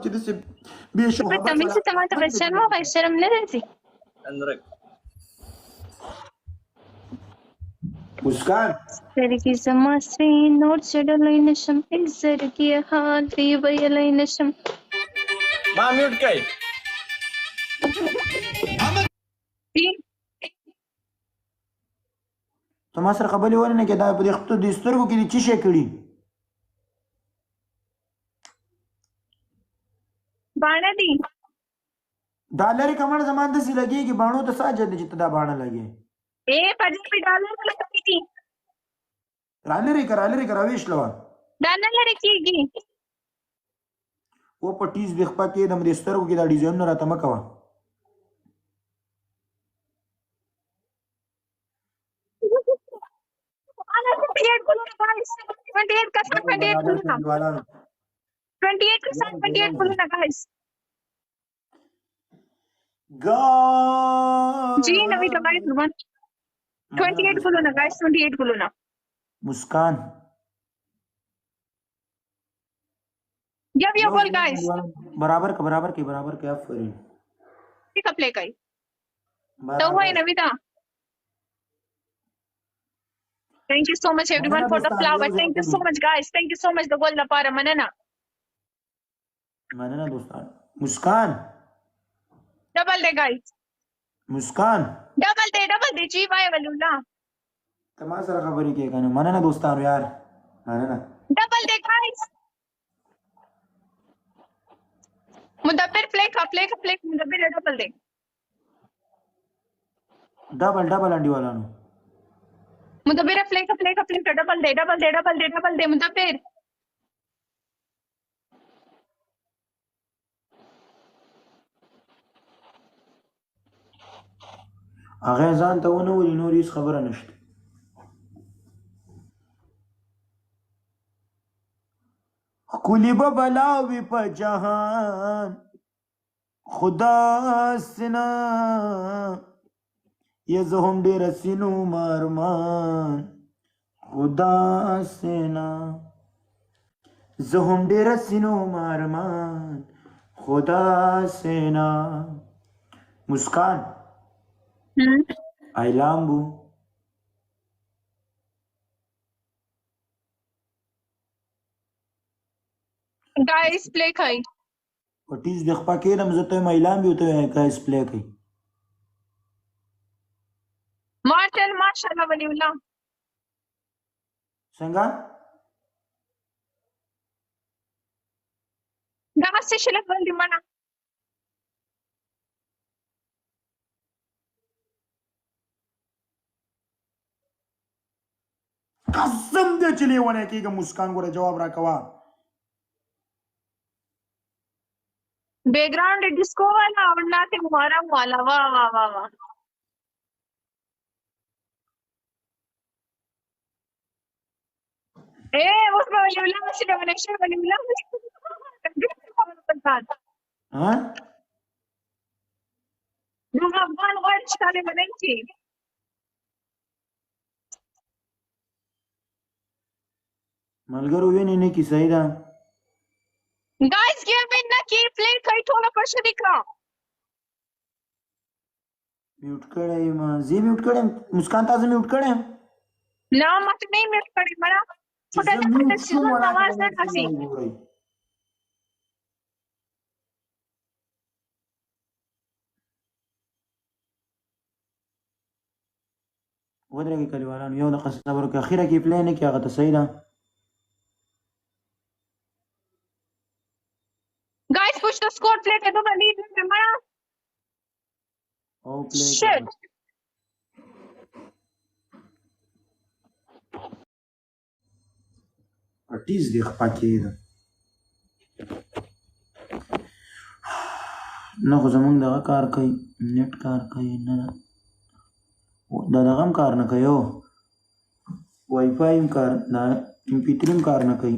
چې د بے په شهادت تمیز ته ماته به شرم نه راځي. مسکان سترګې زما سرې نور چډلی نشم، هېڅ زړګي حال دې ویلی نشم. ما میوټ کړئ. ته ما سره خبرې ولې نه کوې؟ دا په دې سترګو کې دې څه شی کړي؟ باڼه دي. دا لرې کمړ زما داسې لګېږي باڼو ته څه حاجت دی چې ته دا باڼه لګې؟ په دې پې ډالر لګوي دي. رالرې که راویش لوه دا نه لرې کېږي. و په ټیز دې خپه کېدم دې سترګو کې دا ډیزاینونه راته مه کوه. जी नवीता गाइस 28 गुलूना गाइस 28 गुलूना. मुस्कान जब ये बोल गाइस बराबर के आफरीन ठीक है प्ले कई तो हुआ है Navita. Thank you so much everyone for the flower. Thank you so much guys. Thank you so much the gold lapara manana दोस्तान. मुस्कान डबल दे गाइस. मुस्कान डबल दे जी भाई वलुल्ला तमा सर खबरी के कहने मनना दोस्तान यार मनना डबल दे गाइस. मुदब्बिर प्ले का मुदब्बिर डबल दे डबल अंडी वाला नो मुदब्बिर प्ले का डबल दे मुदब्बिर. هغه ځان ته ونه ولي نور هیڅ خبره نشته. ښکلي به بلاوي په جهان خدا سنا یا زه هم ډېره سینوم ارمان خدا سنا زه هم ډېره سینوم ارمان خدا سنا. مسکان ایلامبو गाइस प्ले कई پټیز د خپا کېدم زه ته ایلامبو ته گایس پلی کوي. माशाल्लाह वलीउल्लाह څنګه دا څه شلک باندې مانا قسم دې چې لیونه کېږه. مسکان ګوره جواب راکوه. बैकग्राउंड डिस्को वाला और नाते मुहर्रम वाला. वाह वाह वाह वाह. उसमें वलीउल्लाह से डोनेशन वलीउल्लाह ها نو افغان غواړي چې تعلیم ونکړي. ملګرو ویني نه کی صحیح ده. गाइस गिव मी ना की प्ले कई थोड़ा प्रश्न दिखा म्यूट कړای ما زی म्यूट کړم. مسکان تاسو म्यूट کړم ना मत नहीं मिस करी बड़ा छोटा छोटा सीजन आवाज ना हंसी. ودرېږئ کلیوالانو یو دقیقه صبر وکړئ. اخیره کې پلی نه کړي هغه ته صحیح ده. Guys push the score play कर दो बनी हमारा او پلی शिट. پټیز دې خپا کېده نه خو زمونږ دغه کار کوي نیټ کار کوي نه دا دغه هم کار نه کوي وائی فای هم کار نه MP3 هم کار نه کوي.